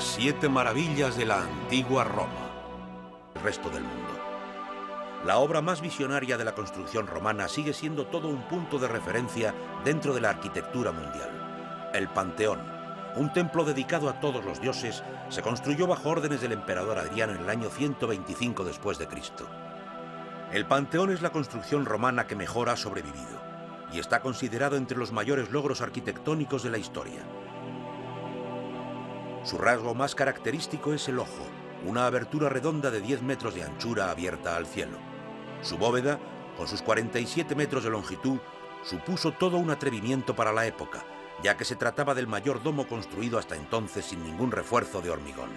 Las 7 maravillas de la antigua Roma. El resto del mundo. La obra más visionaria de la construcción romana sigue siendo todo un punto de referencia dentro de la arquitectura mundial. El Panteón, un templo dedicado a todos los dioses, se construyó bajo órdenes del emperador Adriano en el año 125 después de Cristo. El Panteón es la construcción romana que mejor ha sobrevivido y está considerado entre los mayores logros arquitectónicos de la historia. Su rasgo más característico es el ojo, una abertura redonda de 10 metros de anchura abierta al cielo. Su bóveda, con sus 47 metros de longitud, supuso todo un atrevimiento para la época, ya que se trataba del mayor domo construido hasta entonces sin ningún refuerzo de hormigón.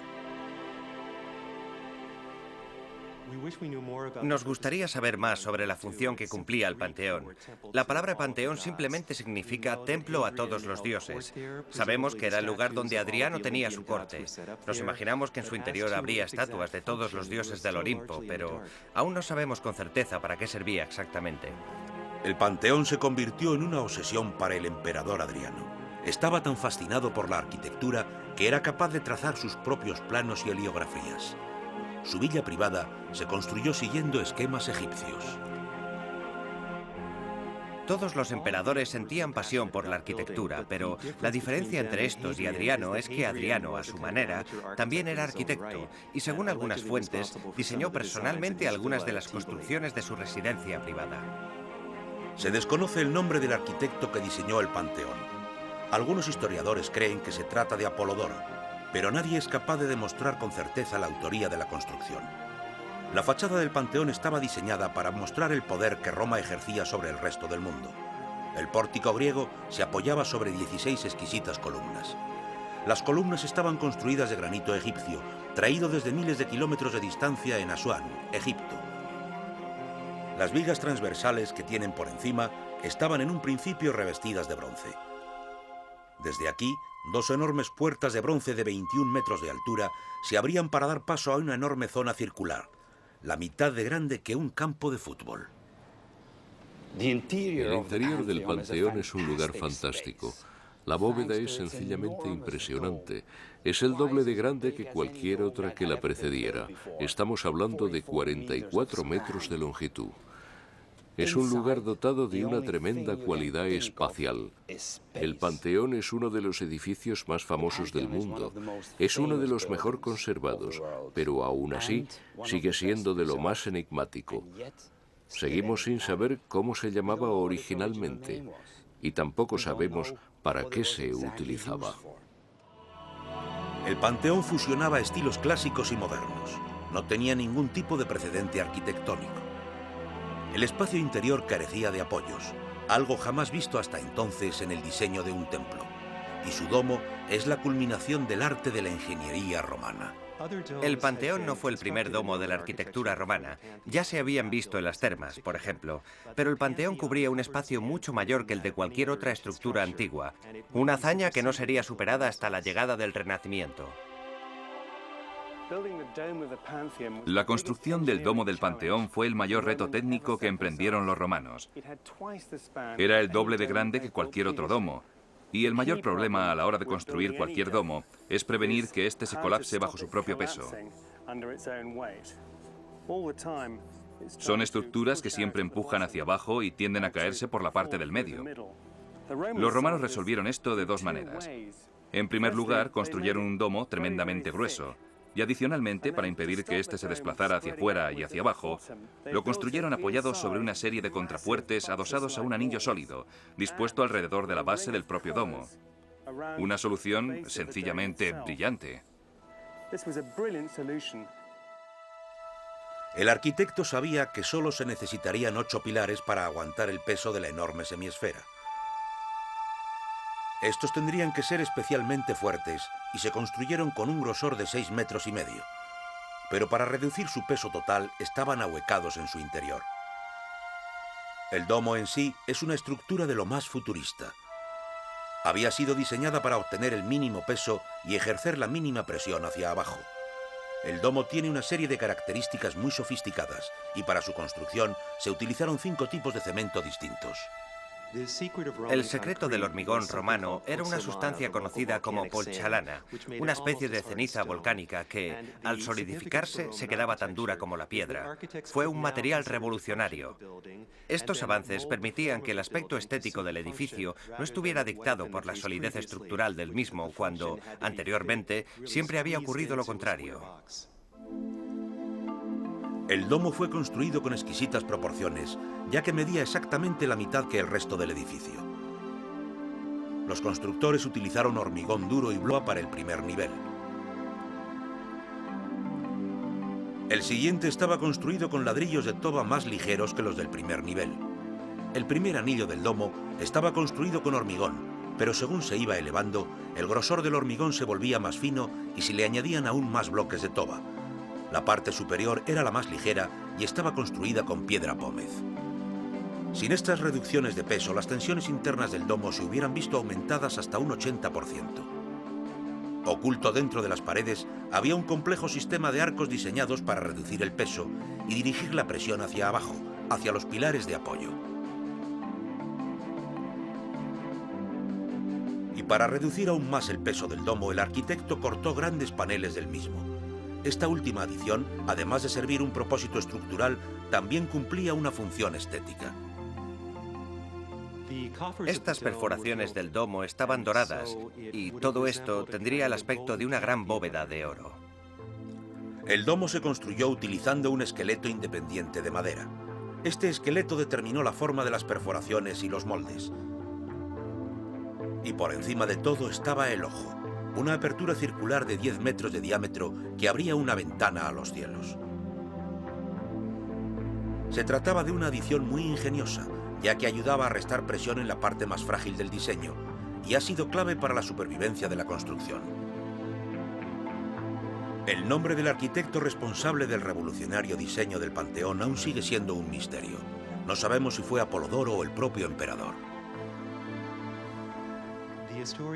Nos gustaría saber más sobre la función que cumplía el Panteón. La palabra Panteón simplemente significa templo a todos los dioses. Sabemos que era el lugar donde Adriano tenía su corte. Nos imaginamos que en su interior habría estatuas de todos los dioses del Olimpo, pero aún no sabemos con certeza para qué servía exactamente. El Panteón se convirtió en una obsesión para el emperador Adriano. Estaba tan fascinado por la arquitectura que era capaz de trazar sus propios planos y heliografías. Su villa privada se construyó siguiendo esquemas egipcios. Todos los emperadores sentían pasión por la arquitectura, pero la diferencia entre estos y Adriano es que Adriano, a su manera, también era arquitecto y, según algunas fuentes, diseñó personalmente algunas de las construcciones de su residencia privada. Se desconoce el nombre del arquitecto que diseñó el Panteón. Algunos historiadores creen que se trata de Apolodoro, pero nadie es capaz de demostrar con certeza la autoría de la construcción. La fachada del Panteón estaba diseñada para mostrar el poder que Roma ejercía sobre el resto del mundo. El pórtico griego se apoyaba sobre 16 exquisitas columnas. Las columnas estaban construidas de granito egipcio, traído desde miles de kilómetros de distancia en Asuán, Egipto. Las vigas transversales que tienen por encima estaban en un principio revestidas de bronce. Desde aquí, 2 enormes puertas de bronce de 21 metros de altura se abrían para dar paso a una enorme zona circular, la mitad de grande que un campo de fútbol. El interior del Panteón es un lugar fantástico. La bóveda es sencillamente impresionante. Es el doble de grande que cualquier otra que la precediera. Estamos hablando de 44 metros de longitud. Es un lugar dotado de una tremenda cualidad espacial. El Panteón es uno de los edificios más famosos del mundo. Es uno de los mejor conservados, pero aún así sigue siendo de lo más enigmático. Seguimos sin saber cómo se llamaba originalmente y tampoco sabemos para qué se utilizaba. El Panteón fusionaba estilos clásicos y modernos. No tenía ningún tipo de precedente arquitectónico. El espacio interior carecía de apoyos, algo jamás visto hasta entonces en el diseño de un templo. Y su domo es la culminación del arte de la ingeniería romana. El Panteón no fue el primer domo de la arquitectura romana. Ya se habían visto en las termas, por ejemplo. Pero el Panteón cubría un espacio mucho mayor que el de cualquier otra estructura antigua. Una hazaña que no sería superada hasta la llegada del Renacimiento. La construcción del domo del Panteón fue el mayor reto técnico que emprendieron los romanos. Era el doble de grande que cualquier otro domo, y el mayor problema a la hora de construir cualquier domo es prevenir que éste se colapse bajo su propio peso. Son estructuras que siempre empujan hacia abajo y tienden a caerse por la parte del medio. Los romanos resolvieron esto de 2 maneras. En primer lugar, construyeron un domo tremendamente grueso, y adicionalmente, para impedir que éste se desplazara hacia afuera y hacia abajo, lo construyeron apoyado sobre una serie de contrafuertes adosados a un anillo sólido, dispuesto alrededor de la base del propio domo. Una solución sencillamente brillante. El arquitecto sabía que solo se necesitarían 8 pilares para aguantar el peso de la enorme semiesfera. Estos tendrían que ser especialmente fuertes y se construyeron con un grosor de 6,5 metros. Pero para reducir su peso total estaban ahuecados en su interior. El domo en sí es una estructura de lo más futurista. Había sido diseñada para obtener el mínimo peso y ejercer la mínima presión hacia abajo. El domo tiene una serie de características muy sofisticadas y para su construcción se utilizaron 5 tipos de cemento distintos. El secreto del hormigón romano era una sustancia conocida como polchalana, una especie de ceniza volcánica que, al solidificarse, se quedaba tan dura como la piedra. Fue un material revolucionario. Estos avances permitían que el aspecto estético del edificio no estuviera dictado por la solidez estructural del mismo, cuando, anteriormente, siempre había ocurrido lo contrario. El domo fue construido con exquisitas proporciones, ya que medía exactamente la mitad que el resto del edificio. Los constructores utilizaron hormigón duro y bloa para el primer nivel. El siguiente estaba construido con ladrillos de toba más ligeros que los del primer nivel. El primer anillo del domo estaba construido con hormigón, pero según se iba elevando, el grosor del hormigón se volvía más fino y se le añadían aún más bloques de toba. La parte superior era la más ligera y estaba construida con piedra pómez. Sin estas reducciones de peso, las tensiones internas del domo se hubieran visto aumentadas hasta un 80%. Oculto dentro de las paredes había un complejo sistema de arcos diseñados para reducir el peso y dirigir la presión hacia abajo, hacia los pilares de apoyo. Y para reducir aún más el peso del domo, el arquitecto cortó grandes paneles del mismo. Esta última adición, además de servir un propósito estructural, también cumplía una función estética. Estas perforaciones del domo estaban doradas y todo esto tendría el aspecto de una gran bóveda de oro. El domo se construyó utilizando un esqueleto independiente de madera. Este esqueleto determinó la forma de las perforaciones y los moldes. Y por encima de todo estaba el ojo. Una apertura circular de 10 metros de diámetro que abría una ventana a los cielos. Se trataba de una adición muy ingeniosa, ya que ayudaba a restar presión en la parte más frágil del diseño, y ha sido clave para la supervivencia de la construcción. El nombre del arquitecto responsable del revolucionario diseño del Panteón aún sigue siendo un misterio. No sabemos si fue Apolodoro o el propio emperador.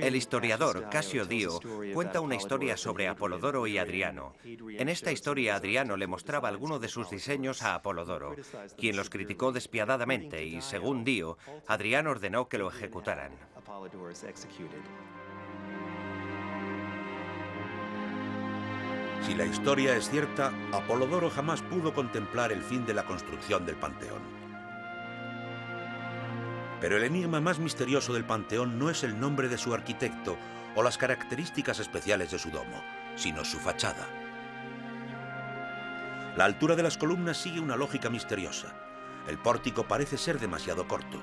El historiador Casio Dio cuenta una historia sobre Apolodoro y Adriano. En esta historia, Adriano le mostraba algunos de sus diseños a Apolodoro, quien los criticó despiadadamente y, según Dio, Adriano ordenó que lo ejecutaran. Si la historia es cierta, Apolodoro jamás pudo contemplar el fin de la construcción del Panteón. Pero el enigma más misterioso del Panteón no es el nombre de su arquitecto o las características especiales de su domo, sino su fachada. La altura de las columnas sigue una lógica misteriosa. El pórtico parece ser demasiado corto.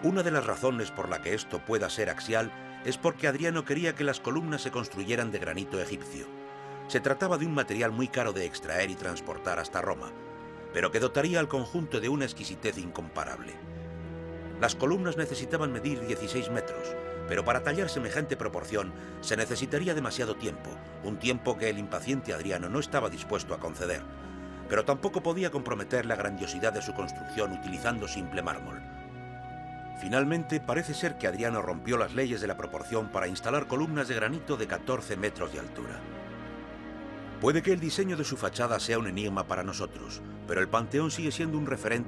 Una de las razones por la que esto pueda ser axial es porque Adriano quería que las columnas se construyeran de granito egipcio. Se trataba de un material muy caro de extraer y transportar hasta Roma, pero que dotaría al conjunto de una exquisitez incomparable. Las columnas necesitaban medir 16 metros, pero para tallar semejante proporción se necesitaría demasiado tiempo, un tiempo que el impaciente Adriano no estaba dispuesto a conceder, pero tampoco podía comprometer la grandiosidad de su construcción utilizando simple mármol. Finalmente, parece ser que Adriano rompió las leyes de la proporción para instalar columnas de granito de 14 metros de altura. Puede que el diseño de su fachada sea un enigma para nosotros, pero el Panteón sigue siendo un referente